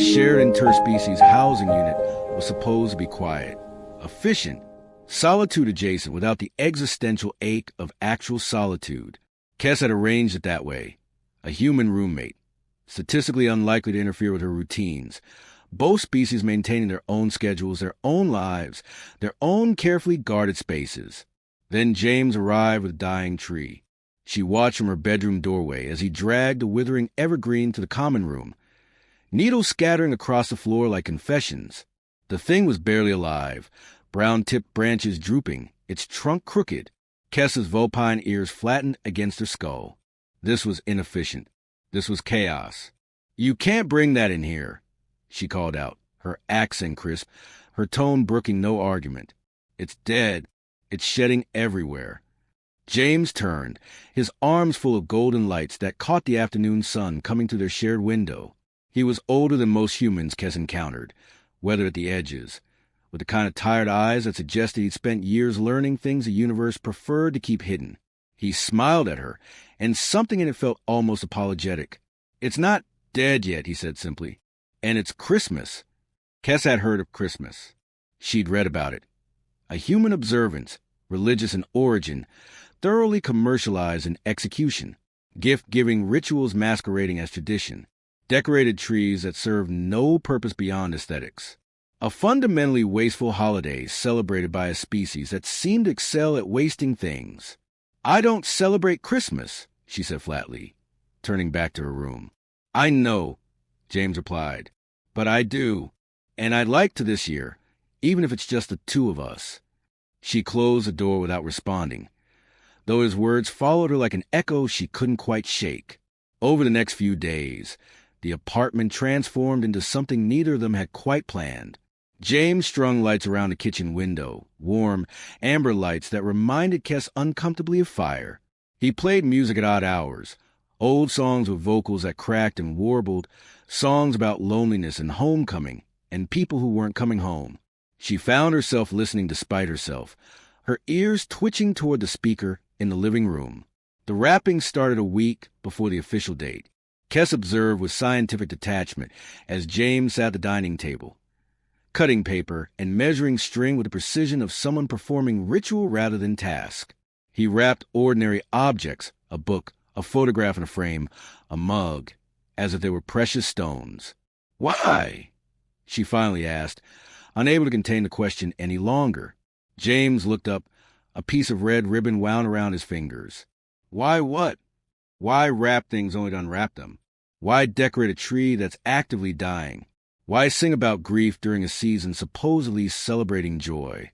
shared interspecies housing unit was supposed to be quiet, efficient, solitude adjacent without the existential ache of actual solitude. Kes had arranged it that way. A human roommate, statistically unlikely to interfere with her routines. Both species maintaining their own schedules, their own lives, their own carefully guarded spaces. Then James arrived with a dying tree. She watched from her bedroom doorway as he dragged a withering evergreen to the common room, needles scattering across the floor like confessions. The thing was barely alive, brown-tipped branches drooping, its trunk crooked, Kessa's vulpine ears flattened against her skull. This was inefficient. This was chaos. "You can't bring that in here," she called out, her accent crisp, her tone brooking no argument. "It's dead. It's shedding everywhere." James turned, his arms full of golden lights that caught the afternoon sun coming through their shared window. He was older than most humans Kes encountered, weathered at the edges, with the kind of tired eyes that suggested he'd spent years learning things the universe preferred to keep hidden. He smiled at her, and something in it felt almost apologetic. "It's not dead yet," he said simply. "And it's Christmas." Kes had heard of Christmas. She'd read about it. A human observance, religious in origin, thoroughly commercialized in execution, gift-giving rituals masquerading as tradition, decorated trees that served no purpose beyond aesthetics. A fundamentally wasteful holiday celebrated by a species that seemed to excel at wasting things. "I don't celebrate Christmas," she said flatly, turning back to her room. "I know," James replied, "but I do, and I'd like to this year, even if it's just the two of us." She closed the door without responding, though his words followed her like an echo she couldn't quite shake. Over the next few days, the apartment transformed into something neither of them had quite planned. James strung lights around the kitchen window, warm, amber lights that reminded Kes uncomfortably of fire. He played music at odd hours, old songs with vocals that cracked and warbled, songs about loneliness and homecoming, and people who weren't coming home. She found herself listening despite herself, her ears twitching toward the speaker in the living room. The rapping started a week before the official date. Kes observed with scientific detachment as James sat at the dining table, cutting paper and measuring string with the precision of someone performing ritual rather than task. He wrapped ordinary objects, a book, a photograph in a frame, a mug, as if they were precious stones. "Why?" she finally asked, unable to contain the question any longer. James looked up, a piece of red ribbon wound around his fingers. "Why what? Why wrap things only to unwrap them? Why decorate a tree that's actively dying? Why sing about grief during a season supposedly celebrating joy?"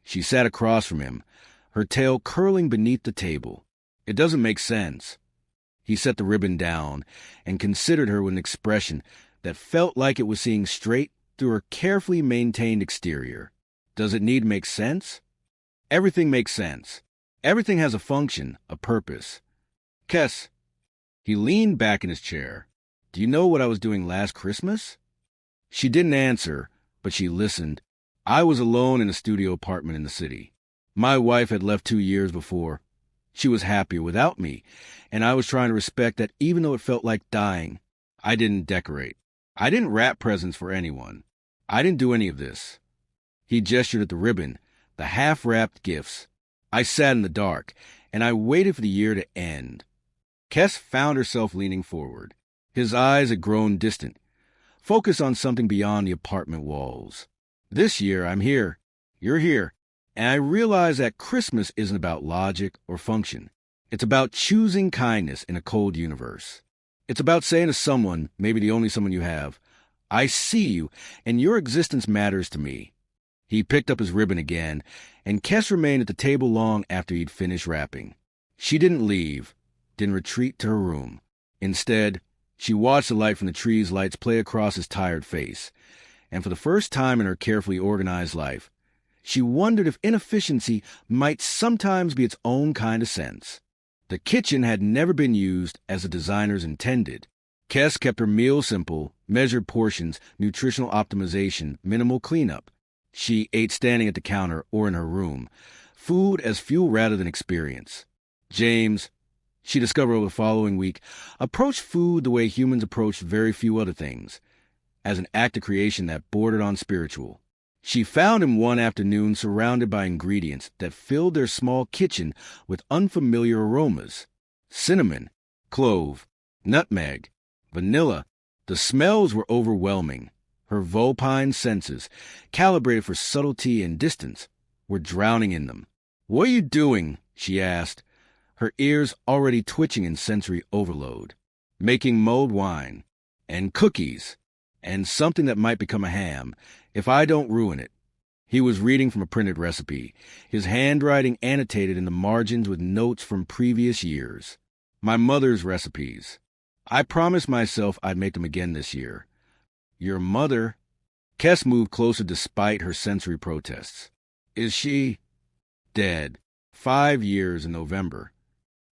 She sat across from him, her tail curling beneath the table. "It doesn't make sense." He set the ribbon down and considered her with an expression that felt like it was seeing straight through her carefully maintained exterior. Does it need to make sense? Everything makes sense. Everything has a function, a purpose. "Kes." He leaned back in his chair. "Do you know what I was doing last Christmas?" She didn't answer, but she listened. I was alone in a studio apartment in the city. My wife had left 2 years before. She was happier without me, and I was trying to respect that even though it felt like dying. I didn't decorate. I didn't wrap presents for anyone. I didn't do any of this. He gestured at the ribbon, the half-wrapped gifts. I sat in the dark, and I waited for the year to end. Kes found herself leaning forward. His eyes had grown distant, focused on something beyond the apartment walls. "This year, I'm here. You're here. And I realize that Christmas isn't about logic or function. It's about choosing kindness in a cold universe. It's about saying to someone, maybe the only someone you have, 'I see you, and your existence matters to me.'" He picked up his ribbon again, and Kes remained at the table long after he'd finished wrapping. She didn't leave, didn't retreat to her room. Instead, she watched the light from the tree's lights play across his tired face, and for the first time in her carefully organized life, she wondered if inefficiency might sometimes be its own kind of sense. The kitchen had never been used as the designers intended. Kes kept her meals simple, measured portions, nutritional optimization, minimal cleanup. She ate standing at the counter or in her room, food as fuel rather than experience. James, she discovered over the following week, approached food the way humans approached very few other things, as an act of creation that bordered on spiritual. She found him one afternoon surrounded by ingredients that filled their small kitchen with unfamiliar aromas. Cinnamon, clove, nutmeg, vanilla. The smells were overwhelming. Her vulpine senses, calibrated for subtlety and distance, were drowning in them. "What are you doing?" she asked, her ears already twitching in sensory overload. "Making mulled wine, and cookies, and something that might become a ham, if I don't ruin it." He was reading from a printed recipe, his handwriting annotated in the margins with notes from previous years. "My mother's recipes. I promised myself I'd make them again this year." "Your mother?" Kes moved closer despite her sensory protests. "Is she?" "Dead. 5 years in November."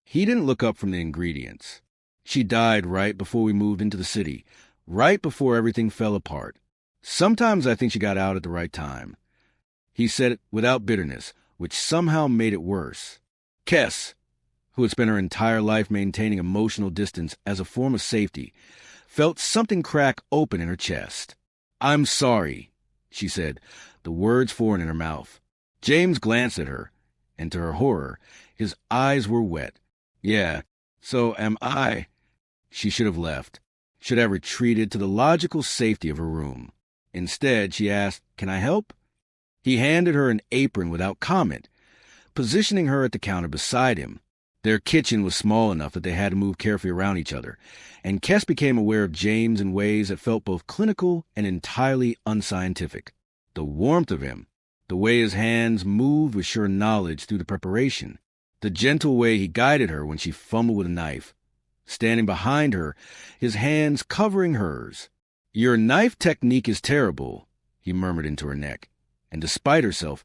He didn't look up from the ingredients. "She died right before we moved into the city, right before everything fell apart. Sometimes I think she got out at the right time." He said it without bitterness, which somehow made it worse. Kes, who had spent her entire life maintaining emotional distance as a form of safety, felt something crack open in her chest. "I'm sorry," she said, the words foreign in her mouth. James glanced at her, and to her horror, his eyes were wet. "Yeah, so am I." She should have left, should have retreated to the logical safety of her room. Instead, she asked, "Can I help?" He handed her an apron without comment, positioning her at the counter beside him. Their kitchen was small enough that they had to move carefully around each other, and Kes became aware of James in ways that felt both clinical and entirely unscientific. The warmth of him, the way his hands moved with sure knowledge through the preparation, the gentle way he guided her when she fumbled with a knife, standing behind her, his hands covering hers. "Your knife technique is terrible," he murmured into her neck, and despite herself,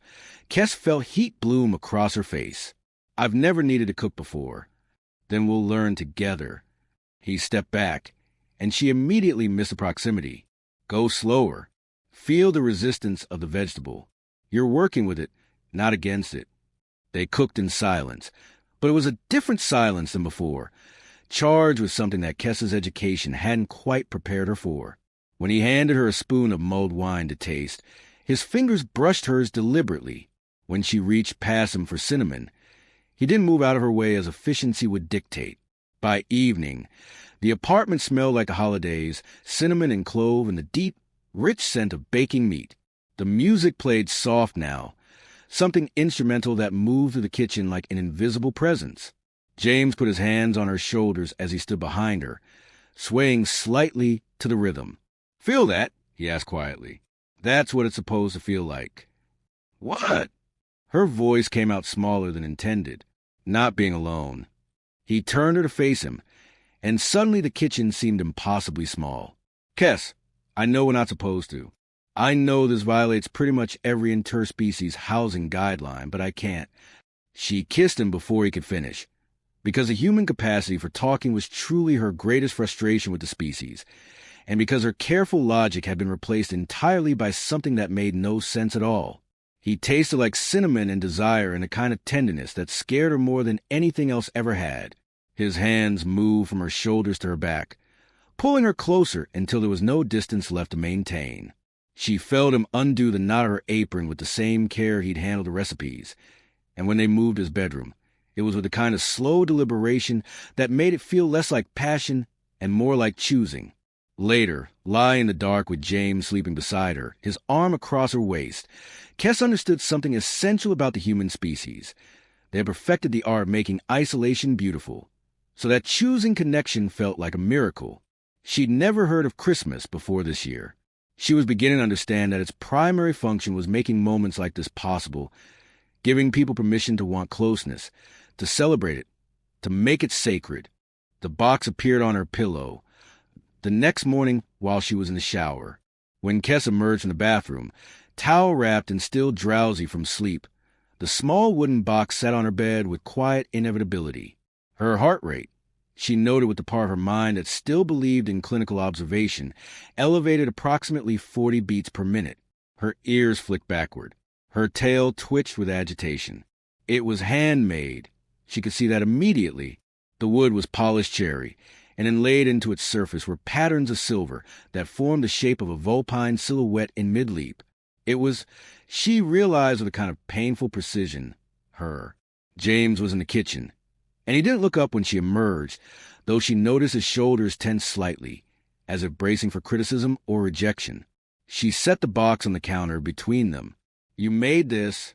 Kes felt heat bloom across her face. "I've never needed to cook before." "Then we'll learn together." He stepped back, and she immediately missed the proximity. "Go slower. Feel the resistance of the vegetable. You're working with it, not against it." They cooked in silence, but it was a different silence than before, charged with something that Kes's education hadn't quite prepared her for. When he handed her a spoon of mulled wine to taste, his fingers brushed hers deliberately. When she reached past him for cinnamon, he didn't move out of her way as efficiency would dictate. By evening, the apartment smelled like the holidays, cinnamon and clove and the deep, rich scent of baking meat. The music played soft now, something instrumental that moved through the kitchen like an invisible presence. James put his hands on her shoulders as he stood behind her, swaying slightly to the rhythm. "Feel that?" he asked quietly. "That's what it's supposed to feel like." "What?" Her voice came out smaller than intended. "Not being alone." He turned her to face him, and suddenly the kitchen seemed impossibly small. "Kes, I know we're not supposed to. I know this violates pretty much every interspecies housing guideline, but I can't." She kissed him before he could finish, because the human capacity for talking was truly her greatest frustration with the species, and because her careful logic had been replaced entirely by something that made no sense at all. He tasted like cinnamon and desire and a kind of tenderness that scared her more than anything else ever had. His hands moved from her shoulders to her back, pulling her closer until there was no distance left to maintain. She felt him undo the knot of her apron with the same care he'd handled the recipes, and when they moved his bedroom, it was with a kind of slow deliberation that made it feel less like passion and more like choosing. Later, lying in the dark with James sleeping beside her, his arm across her waist, Kes understood something essential about the human species. They had perfected the art of making isolation beautiful, so that choosing connection felt like a miracle. She'd never heard of Christmas before this year. She was beginning to understand that its primary function was making moments like this possible, giving people permission to want closeness, to celebrate it, to make it sacred. The box appeared on her pillow the next morning while she was in the shower. When Kes emerged from the bathroom, towel-wrapped and still drowsy from sleep, the small wooden box sat on her bed with quiet inevitability. Her heart rate, she noted with the part of her mind that still believed in clinical observation, elevated approximately 40 beats per minute. Her ears flicked backward. Her tail twitched with agitation. It was handmade. She could see that immediately. The wood was polished cherry, and inlaid into its surface were patterns of silver that formed the shape of a vulpine silhouette in mid-leap. She realized with a kind of painful precision, James was in the kitchen, and he didn't look up when she emerged, though she noticed his shoulders tense slightly, as if bracing for criticism or rejection. She set the box on the counter between them. "You made this."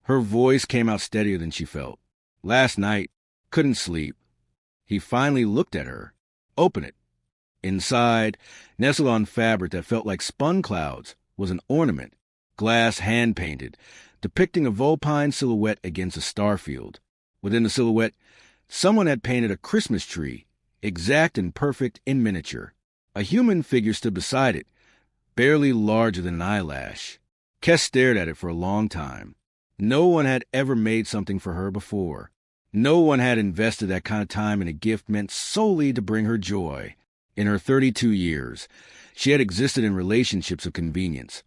Her voice came out steadier than she felt. "Last night. Couldn't sleep." He finally looked at her. "Open it." Inside, nestled on fabric that felt like spun clouds, was an ornament, glass hand-painted, depicting a vulpine silhouette against a star field. Within the silhouette, someone had painted a Christmas tree, exact and perfect in miniature. A human figure stood beside it, barely larger than an eyelash. Kes stared at it for a long time. No one had ever made something for her before. No one had invested that kind of time in a gift meant solely to bring her joy. In her 32 years, she had existed in relationships of convenience,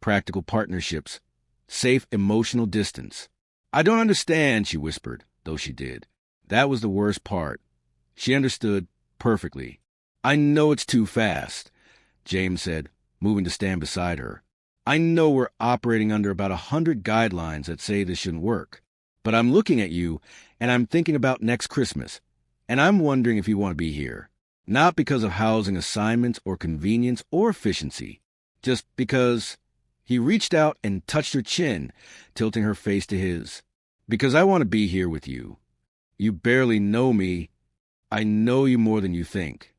practical partnerships, safe emotional distance. "I don't understand," she whispered, though she did. That was the worst part. She understood perfectly. "I know it's too fast," James said, moving to stand beside her. "I know we're operating under about 100 guidelines that say this shouldn't work. But I'm looking at you, and I'm thinking about next Christmas, and I'm wondering if you want to be here. Not because of housing assignments or convenience or efficiency, just because—" He reached out and touched her chin, tilting her face to his. "Because I want to be here with you. You barely know me. I know you more than you think."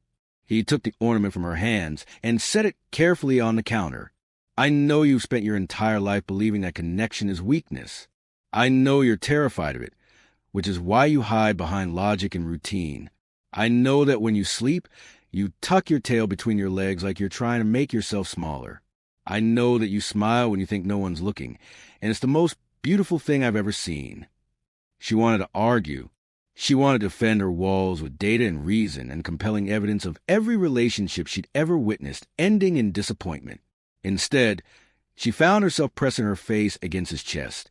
He took the ornament from her hands and set it carefully on the counter. "I know you've spent your entire life believing that connection is weakness. I know you're terrified of it, which is why you hide behind logic and routine. I know that when you sleep, you tuck your tail between your legs like you're trying to make yourself smaller. I know that you smile when you think no one's looking, and it's the most beautiful thing I've ever seen." She wanted to argue. She wanted to defend her walls with data and reason and compelling evidence of every relationship she'd ever witnessed ending in disappointment. Instead, she found herself pressing her face against his chest.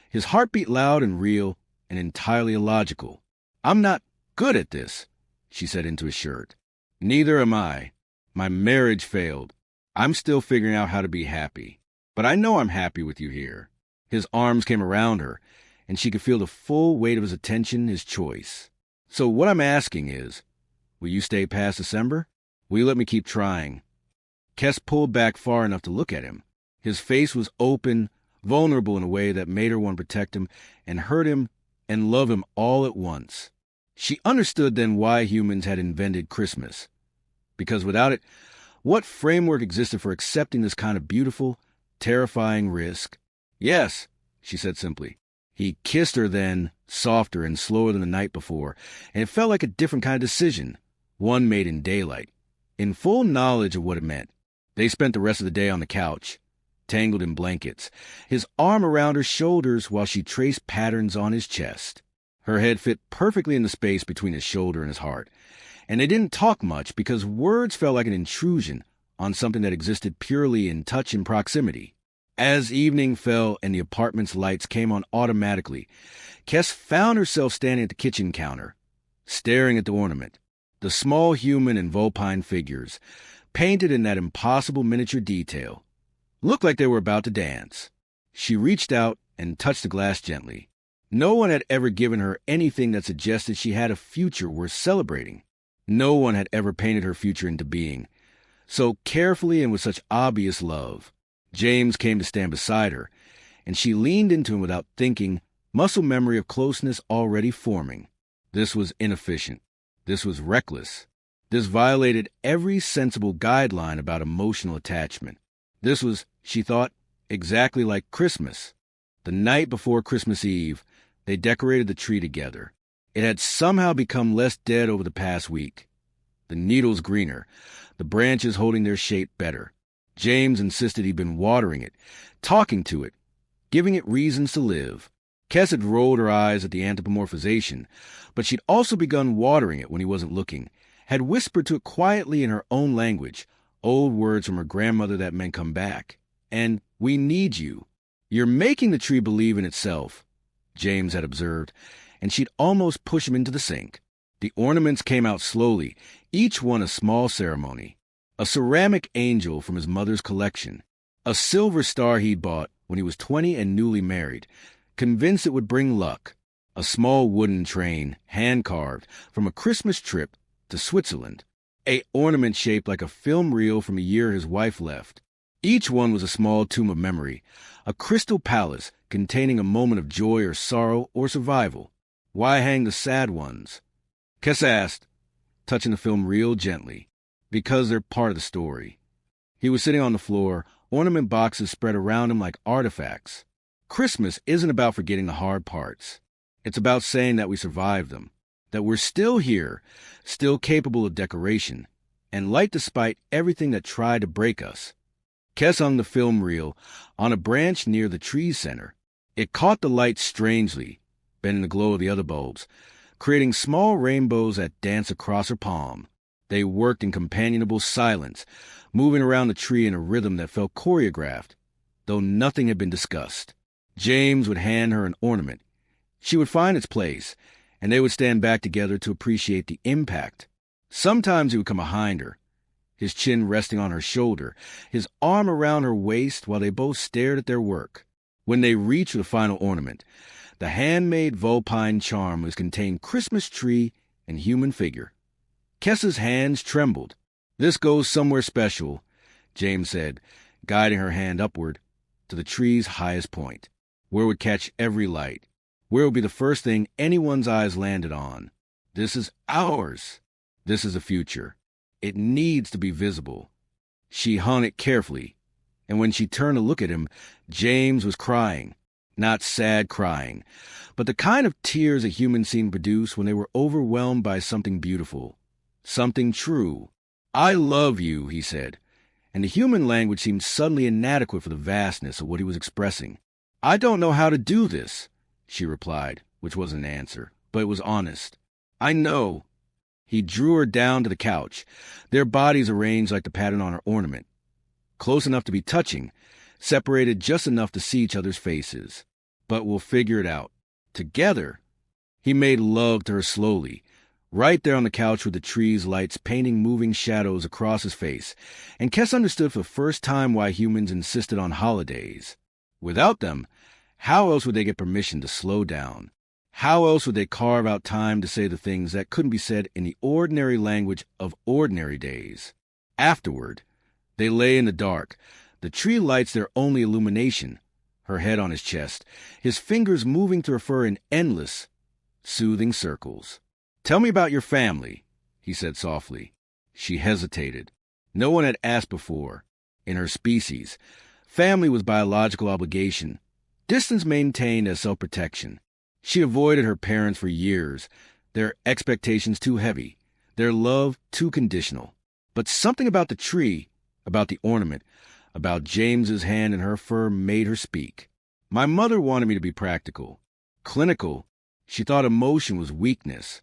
His heartbeat loud and real and entirely illogical. "I'm not good at this," she said into his shirt. "Neither am I. My marriage failed. I'm still figuring out how to be happy. But I know I'm happy with you here." His arms came around her, and she could feel the full weight of his attention, his choice. "So what I'm asking is, will you stay past December? Will you let me keep trying?" Kes pulled back far enough to look at him. His face was open, vulnerable in a way that made her want to protect him and hurt him and love him all at once. She understood then why humans had invented Christmas. Because without it, what framework existed for accepting this kind of beautiful, terrifying risk? "Yes," she said simply. He kissed her then, softer and slower than the night before, and it felt like a different kind of decision, one made in daylight, in full knowledge of what it meant. They spent the rest of the day on the couch, tangled in blankets, his arm around her shoulders while she traced patterns on his chest. Her head fit perfectly in the space between his shoulder and his heart, and they didn't talk much because words felt like an intrusion on something that existed purely in touch and proximity. As evening fell and the apartment's lights came on automatically, Kes found herself standing at the kitchen counter, staring at the ornament, the small human and vulpine figures, painted in that impossible miniature detail. Looked like they were about to dance. She reached out and touched the glass gently. No one had ever given her anything that suggested she had a future worth celebrating. No one had ever painted her future into being, so carefully and with such obvious love. James came to stand beside her, and she leaned into him without thinking, muscle memory of closeness already forming. This was inefficient. This was reckless. This violated every sensible guideline about emotional attachment. This was, she thought, exactly like Christmas. The night before Christmas Eve, they decorated the tree together. It had somehow become less dead over the past week. The needles greener, the branches holding their shape better. James insisted he'd been watering it, talking to it, giving it reasons to live. Kes had rolled her eyes at the anthropomorphization, but she'd also begun watering it when he wasn't looking, had whispered to it quietly in her own language, old words from her grandmother that meant come back. And, "We need you. You're making the tree believe in itself," James had observed, and she'd almost push him into the sink. The ornaments came out slowly, each one a small ceremony. A ceramic angel from his mother's collection. A silver star he'd bought when he was 20 and newly married, convinced it would bring luck. A small wooden train, hand-carved, from a Christmas trip to Switzerland. A ornament shaped like a film reel from a year his wife left. Each one was a small tomb of memory, a crystal palace containing a moment of joy or sorrow or survival. Why hang the sad ones? Kes asked, touching the film reel gently. Because they're part of the story. He was sitting on the floor, ornament boxes spread around him like artifacts. Christmas isn't about forgetting the hard parts. It's about saying that we survived them, that we're still here, still capable of decoration, and light despite everything that tried to break us. Kes hung the film reel on a branch near the tree center. It caught the light strangely, bending the glow of the other bulbs, creating small rainbows that danced across her palm. They worked in companionable silence, moving around the tree in a rhythm that felt choreographed, though nothing had been discussed. James would hand her an ornament. She would find its place, and they would stand back together to appreciate the impact. Sometimes he would come behind her, his chin resting on her shoulder, his arm around her waist while they both stared at their work. When they reached the final ornament, the handmade vulpine charm was contained Christmas tree and human figure. Kes's hands trembled. This goes somewhere special, James said, guiding her hand upward to the tree's highest point, where it would catch every light, where it would be the first thing anyone's eyes landed on. This is ours. This is the future. It needs to be visible. She hung it carefully, and when she turned to look at him, James was crying. Not sad crying, but the kind of tears a human scene produce when they were overwhelmed by something beautiful. Something true. I love you, he said, and the human language seemed suddenly inadequate for the vastness of what he was expressing. I don't know how to do this, she replied, which wasn't an answer, but it was honest. I know. He drew her down to the couch, their bodies arranged like the pattern on her ornament, close enough to be touching, separated just enough to see each other's faces. But we'll figure it out. Together. He made love to her slowly, right there on the couch with the tree's lights painting moving shadows across his face, and Kes understood for the first time why humans insisted on holidays. Without them, how else would they get permission to slow down? How else would they carve out time to say the things that couldn't be said in the ordinary language of ordinary days? Afterward, they lay in the dark, the tree lights their only illumination, her head on his chest, his fingers moving through her fur in endless, soothing circles. Tell me about your family, he said softly. She hesitated. No one had asked before. In her species, family was biological obligation, distance maintained as self-protection. She avoided her parents for years, their expectations too heavy, their love too conditional. But something about the tree, about the ornament, about James's hand in her fur made her speak. My mother wanted me to be practical. Clinical. She thought emotion was weakness.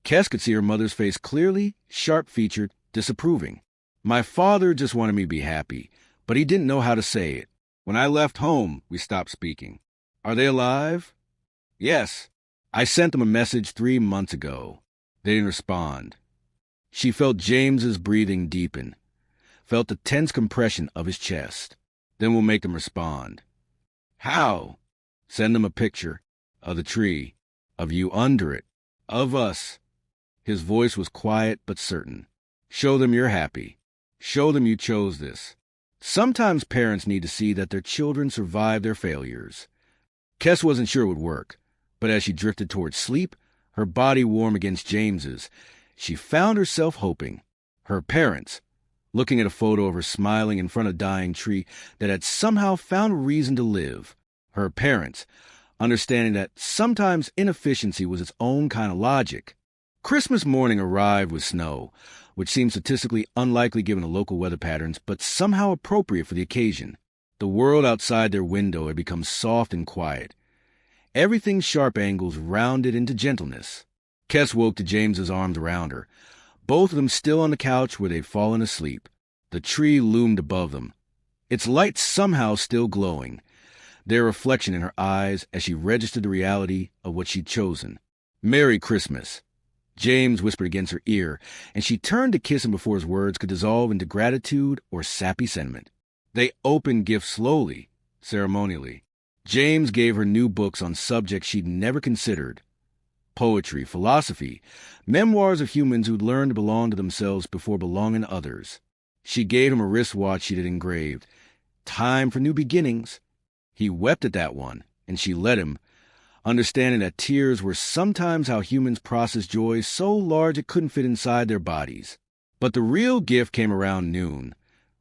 Kes could see her mother's face clearly, sharp-featured, disapproving. My father just wanted me to be happy, but he didn't know how to say it. When I left home, we stopped speaking. Are they alive? Yes. I sent them a message 3 months ago. They didn't respond. She felt James's breathing deepen, felt the tense compression of his chest. Then we'll make them respond. How? Send them a picture of the tree, of you under it, of us. His voice was quiet but certain. Show them you're happy. Show them you chose this. Sometimes parents need to see that their children survive their failures. Kes wasn't sure it would work, but as she drifted towards sleep, her body warm against James's, she found herself hoping. Her parents, looking at a photo of her smiling in front of a dying tree that had somehow found a reason to live. Her parents, understanding that sometimes inefficiency was its own kind of logic. Christmas morning arrived with snow, which seemed statistically unlikely given the local weather patterns, but somehow appropriate for the occasion. The world outside their window had become soft and quiet. Everything's sharp angles rounded into gentleness. Kes woke to James's arms around her, both of them still on the couch where they'd fallen asleep. The tree loomed above them, its light somehow still glowing, their reflection in her eyes as she registered the reality of what she'd chosen. Merry Christmas. James whispered against her ear, and she turned to kiss him before his words could dissolve into gratitude or sappy sentiment. They opened gifts slowly, ceremonially. James gave her new books on subjects she'd never considered. Poetry, philosophy, memoirs of humans who'd learned to belong to themselves before belonging to others. She gave him a wristwatch she'd had engraved. Time for new beginnings. He wept at that one, and she let him, understanding that tears were sometimes how humans process joy so large it couldn't fit inside their bodies. But the real gift came around noon,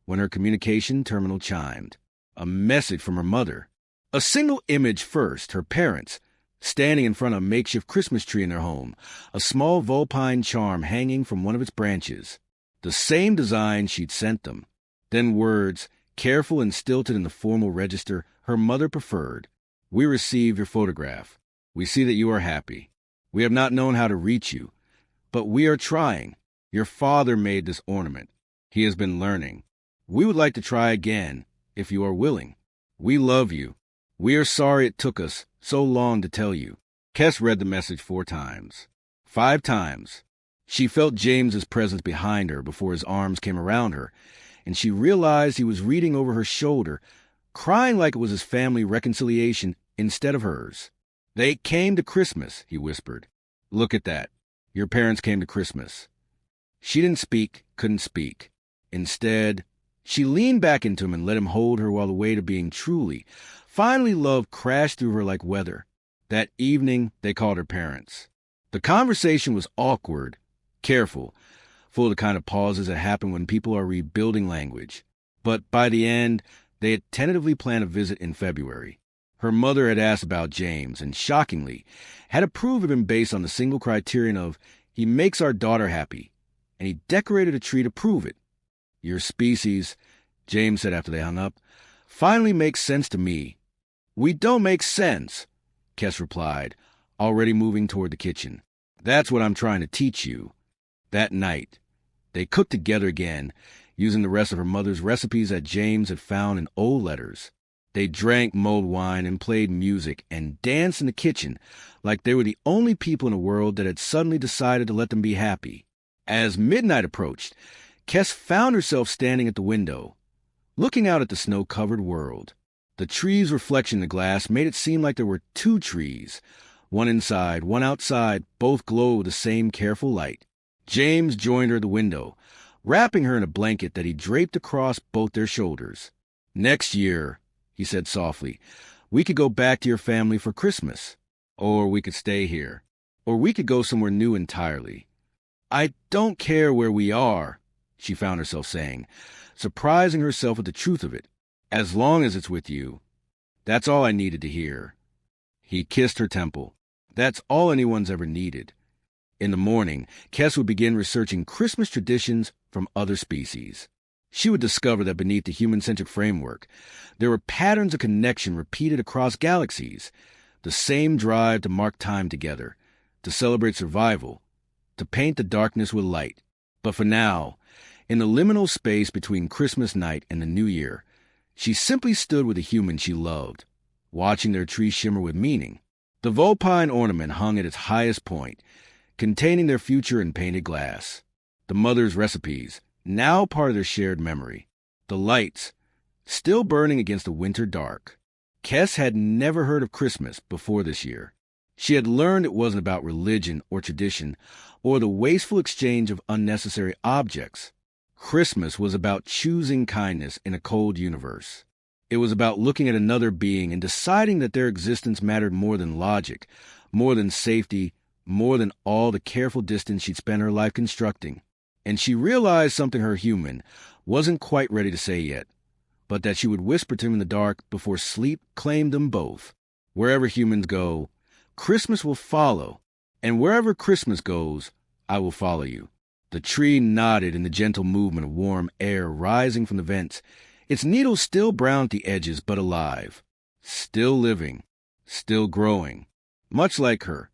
when her communication terminal chimed. A message from her mother. A single image first, her parents, standing in front of a makeshift Christmas tree in their home, a small vulpine charm hanging from one of its branches. The same design she'd sent them. Then words, careful and stilted in the formal register her mother preferred. We receive your photograph. We see that you are happy. We have not known how to reach you, but we are trying. Your father made this ornament. He has been learning. We would like to try again, if you are willing. We love you. We are sorry it took us so long to tell you. Kes read the message 4 times. 5 times. She felt James's presence behind her before his arms came around her, and she realized he was reading over her shoulder, crying like it was his family reconciliation instead of hers. They came to Christmas, he whispered. Look at that. Your parents came to Christmas. She didn't speak, couldn't speak. Instead, she leaned back into him and let him hold her while the weight of being finally love crashed through her like weather. That evening, they called her parents. The conversation was awkward, careful, full of the kind of pauses that happen when people are rebuilding language. But by the end, they had tentatively planned a visit in February. Her mother had asked about James and, shockingly, had approved of him based on the single criterion of, he makes our daughter happy, and he decorated a tree to prove it. Your species, James said after they hung up, finally makes sense to me. We don't make sense, Kes replied, already moving toward the kitchen. That's what I'm trying to teach you. That night, they cooked together again, using the rest of her mother's recipes that James had found in old letters. They drank mulled wine and played music and danced in the kitchen like they were the only people in the world that had suddenly decided to let them be happy. As midnight approached, Kes found herself standing at the window, looking out at the snow-covered world. The tree's reflection in the glass made it seem like there were 2 trees, one inside, one outside, both glow with the same careful light. James joined her at the window, wrapping her in a blanket that he draped across both their shoulders. Next year, he said softly, we could go back to your family for Christmas. Or we could stay here. Or we could go somewhere new entirely. I don't care where we are, she found herself saying, surprising herself at the truth of it. As long as it's with you. That's all I needed to hear. He kissed her temple. That's all anyone's ever needed. In the morning, Kes would begin researching Christmas traditions from other species. She would discover that beneath the human-centric framework, there were patterns of connection repeated across galaxies, the same drive to mark time together, to celebrate survival, to paint the darkness with light. But for now, in the liminal space between Christmas night and the New Year, she simply stood with the human she loved, watching their tree shimmer with meaning. The vulpine ornament hung at its highest point, containing their future in painted glass. The mother's recipes, now part of their shared memory. The lights, still burning against the winter dark. Kes had never heard of Christmas before this year. She had learned it wasn't about religion or tradition or the wasteful exchange of unnecessary objects. Christmas was about choosing kindness in a cold universe. It was about looking at another being and deciding that their existence mattered more than logic, more than safety, more than all the careful distance she'd spent her life constructing. And she realized something her human wasn't quite ready to say yet, but that she would whisper to him in the dark before sleep claimed them both. Wherever humans go, Christmas will follow, and wherever Christmas goes, I will follow you. The tree nodded in the gentle movement of warm air rising from the vents, its needles still brown at the edges but alive, still living, still growing, much like her,